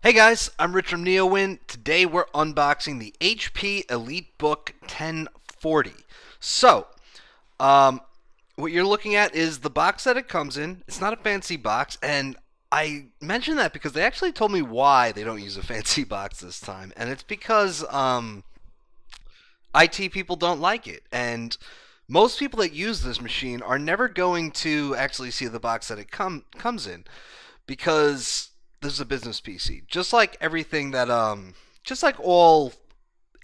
Hey guys, I'm Rich from NeoWin. Today we're unboxing the HP EliteBook 1040. So, um, what you're looking at is the box that it comes in. It's not a fancy box, and I mention that because they actually told me why they don't use a fancy box this time, and it's because IT people don't like it, and most people that use this machine are never going to actually see the box that it comes in because this is a business PC. Just like everything that just like all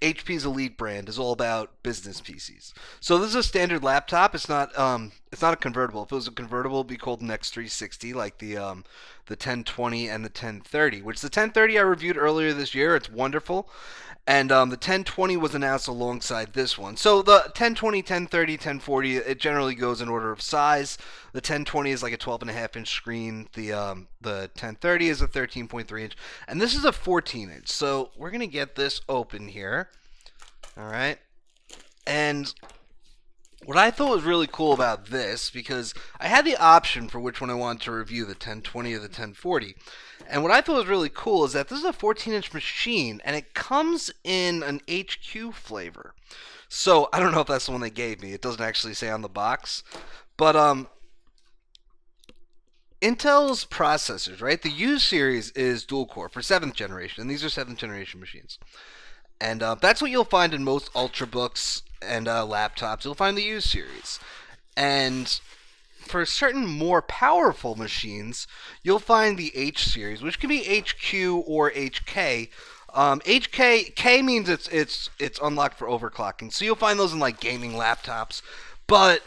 HP's Elite brand is all about business PCs. So this is a standard laptop. It's not a convertible. If it was a convertible, it'd be called an X360, like the 1020 and the 1030. Which the 1030 I reviewed earlier this year. It's wonderful. And the 1020 was announced alongside this one. So the 1020, 1030, 1040, it generally goes in order of size. The 1020 is like a 12.5-inch screen. The 1030 is a 13.3-inch. And this is a 14-inch. So we're going to get this open here. All right. And what I thought was really cool about this, because I had the option for which one I wanted to review, the 1020 or the 1040. And what I thought was really cool is that this is a 14-inch machine, and it comes in an HQ flavor. So I don't know if that's the one they gave me. It doesn't actually say on the box. But Intel's processors, right? The U series is dual core for 7th generation, and these are 7th generation machines. And that's what you'll find in most Ultrabooks and laptops. You'll find the U series. And for certain more powerful machines, you'll find the H series, which can be HQ or HK. HK means it's unlocked for overclocking, so you'll find those in like gaming laptops. But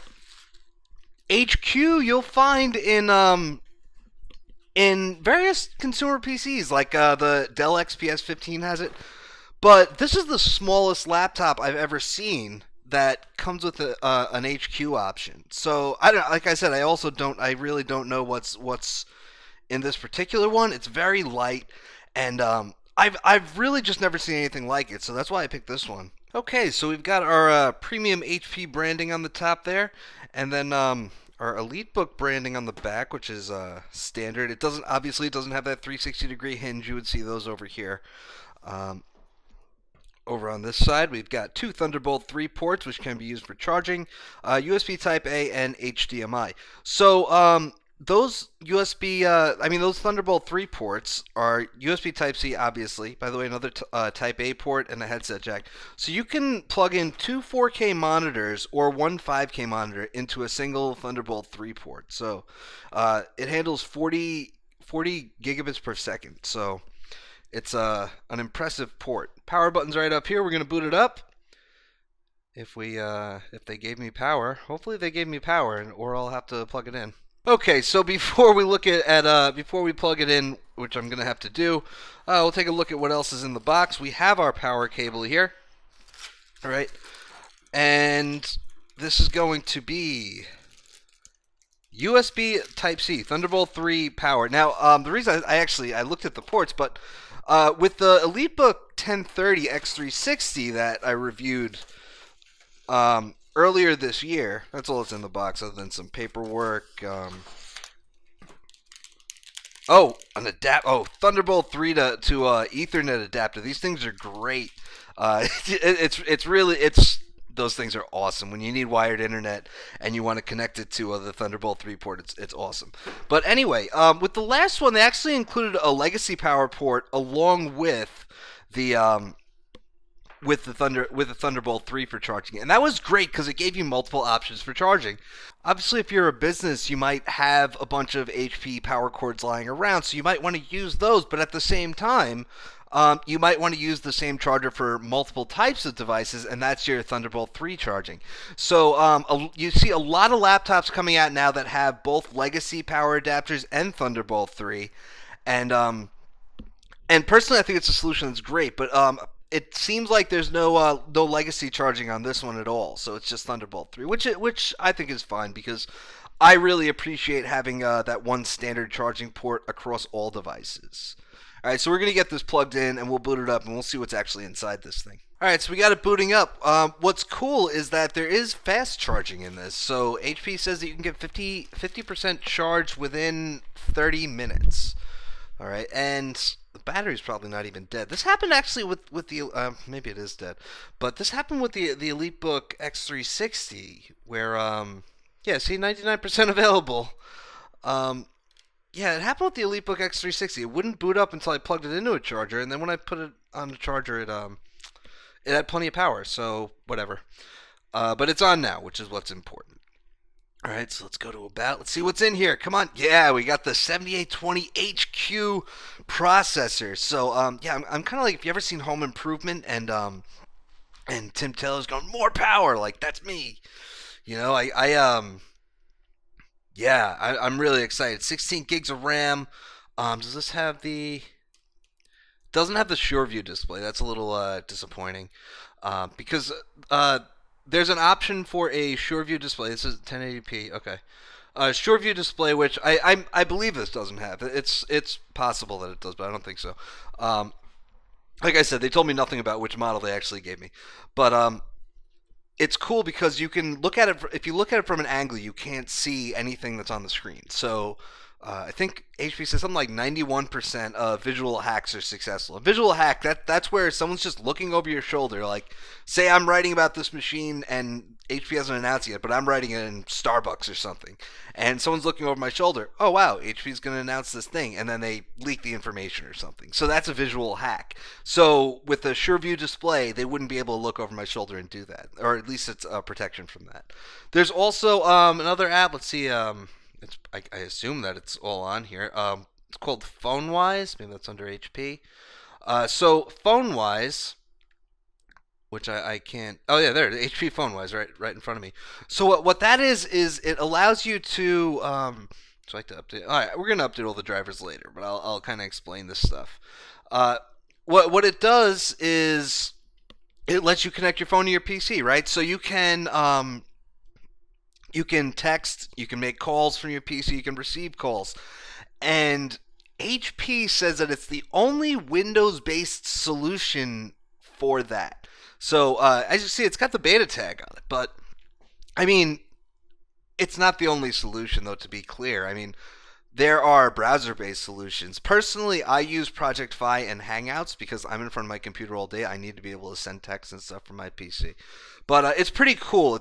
HQ you'll find in various consumer PCs, like the Dell XPS 15 has it. But this is the smallest laptop I've ever seen that comes with an HQ option. So I don't, like I said, I really don't know what's in this particular one. It's very light, and I've really just never seen anything like it. So that's why I picked this one. Okay, so we've got our premium HP branding on the top there, and then our EliteBook branding on the back, which is standard. It doesn't have that 360-degree hinge. You would see those over here. Over on this side, we've got two Thunderbolt 3 ports, which can be used for charging, USB Type A and HDMI. So those those Thunderbolt 3 ports are USB Type C, obviously. By the way, another Type A port and a headset jack. So you can plug in two 4K monitors or one 5K monitor into a single Thunderbolt 3 port. So it handles 40 gigabits per second. So it's an impressive port. Power button's right up here. We're going to boot it up. If they gave me power, hopefully they gave me power, or I'll have to plug it in. Okay, so before we look before we plug it in, which I'm going to have to do, we'll take a look at what else is in the box. We have our power cable here. All right, and this is going to be USB Type C, Thunderbolt 3 power. Now, the reason I looked at the ports, but with the EliteBook 1030 X360 that I reviewed earlier this year, that's all that's in the box other than some paperwork. Thunderbolt 3 to Ethernet adapter. These things are great. Those things are awesome. When you need wired internet and you want to connect it to the Thunderbolt 3 port, it's awesome. But anyway, with the last one, they actually included a legacy power port along with the Thunderbolt 3 for charging. And that was great because it gave you multiple options for charging. Obviously, if you're a business, you might have a bunch of HP power cords lying around, so you might want to use those, but at the same time, you might want to use the same charger for multiple types of devices, and that's your Thunderbolt 3 charging. So you see a lot of laptops coming out now that have both legacy power adapters and Thunderbolt 3, and personally, I think it's a solution that's great, but it seems like there's no legacy charging on this one at all, so it's just Thunderbolt 3, which I think is fine because I really appreciate having that one standard charging port across all devices. All right, so we're going to get this plugged in, and we'll boot it up, and we'll see what's actually inside this thing. All right, so we got it booting up. What's cool is that there is fast charging in this. So HP says that you can get 50% charge within 30 minutes. All right, and the battery's probably not even dead. This happened actually with the maybe it is dead, but this happened with the EliteBook X360 where yeah, see 99% available. Um, yeah, it happened with the EliteBook X360. It wouldn't boot up until I plugged it into a charger, and then when I put it on the charger, it had plenty of power. So whatever. But it's on now, which is what's important. All right, so let's go to about. Let's see what's in here. Come on. Yeah, we got the 7820 HQ processor. So, yeah, I'm kind of like, if you ever seen Home Improvement and Tim Taylor's going, more power, like, that's me. Yeah, I'm really excited. 16 gigs of RAM. Does this have the. Doesn't have the SureView display. That's a little disappointing. Because there's an option for a SureView display. This is 1080p. Okay. SureView display, which I believe this doesn't have. It's possible that it does, but I don't think so. Like I said, they told me nothing about which model they actually gave me, but it's cool because you can look at it. If you look at it from an angle, you can't see anything that's on the screen. So I think HP says something like 91% of visual hacks are successful. A visual hack, that's where someone's just looking over your shoulder. Like, say I'm writing about this machine and HP hasn't announced it yet, but I'm writing it in Starbucks or something. And someone's looking over my shoulder. Oh, wow, HP's going to announce this thing. And then they leak the information or something. So that's a visual hack. So with a SureView display, they wouldn't be able to look over my shoulder and do that. Or at least it's a protection from that. There's also another app. Let's see. I assume that it's all on here. It's called PhoneWise. Maybe that's under HP. So PhoneWise, which I can't. Oh yeah, there. HP PhoneWise, right in front of me. So what that is it allows you to. So I like to update. All right, we're gonna update all the drivers later, but I'll kind of explain this stuff. What it does is it lets you connect your phone to your PC, right? So you can text, you can make calls from your PC, you can receive calls. And HP says that it's the only Windows-based solution for that. So, as you see, it's got the beta tag on it. But, I mean, it's not the only solution, though, to be clear. I mean, there are browser-based solutions. Personally, I use Project Fi and Hangouts because I'm in front of my computer all day. I need to be able to send text and stuff from my PC. But it's pretty cool.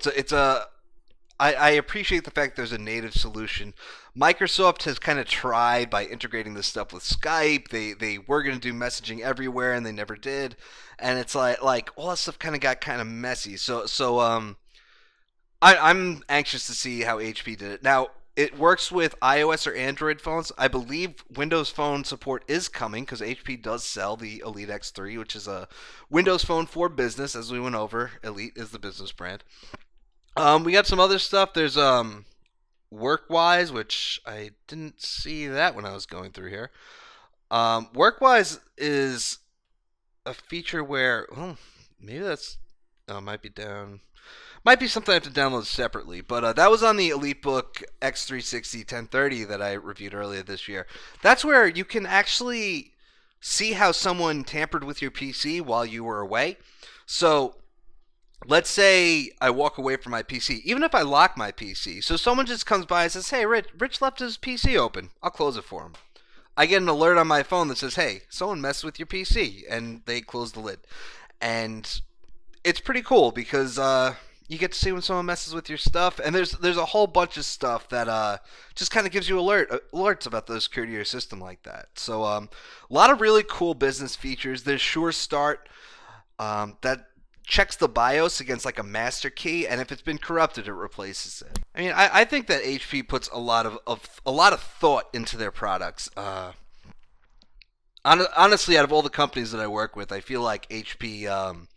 I appreciate the fact there's a native solution. Microsoft has kind of tried by integrating this stuff with Skype. They were going to do messaging everywhere, and they never did. And it's like all that stuff kind of got kind of messy. I'm anxious to see how HP did it. Now, it works with iOS or Android phones. I believe Windows Phone support is coming because HP does sell the Elite X3, which is a Windows Phone for business, as we went over. Elite is the business brand. We got some other stuff. There's WorkWise, which I didn't see that when I was going through here. WorkWise is a feature where maybe that's might be down. Might be something I have to download separately, but that was on the EliteBook X360 1030 that I reviewed earlier this year. That's where you can actually see how someone tampered with your PC while you were away. So let's say I walk away from my PC, even if I lock my PC. So someone just comes by and says, hey, Rich left his PC open. I'll close it for him. I get an alert on my phone that says, hey, someone messed with your PC, and they close the lid. And it's pretty cool because you get to see when someone messes with your stuff, and there's a whole bunch of stuff that just kind of gives you alerts about the security of your system like that. So a lot of really cool business features. There's Sure Start that checks the BIOS against like a master key, and if it's been corrupted, it replaces it. I mean, I think that HP puts a lot of thought into their products. Honestly, out of all the companies that I work with, I feel like HP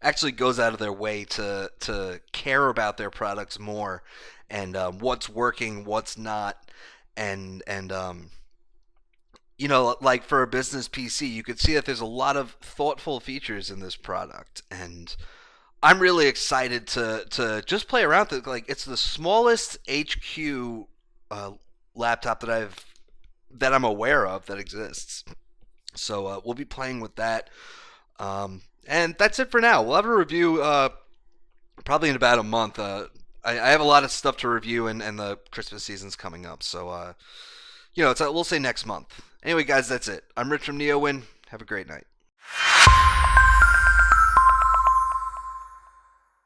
actually goes out of their way to care about their products more and what's working, what's not, and like for a business PC, you could see that there's a lot of thoughtful features in this product, and I'm really excited to just play around with it. Like, it's the smallest HQ laptop that I'm aware of that exists. So we'll be playing with that. And that's it for now. We'll have a review probably in about a month. I have a lot of stuff to review, and the Christmas season's coming up. So, we'll say next month. Anyway, guys, that's it. I'm Rich from NeoWin. Have a great night.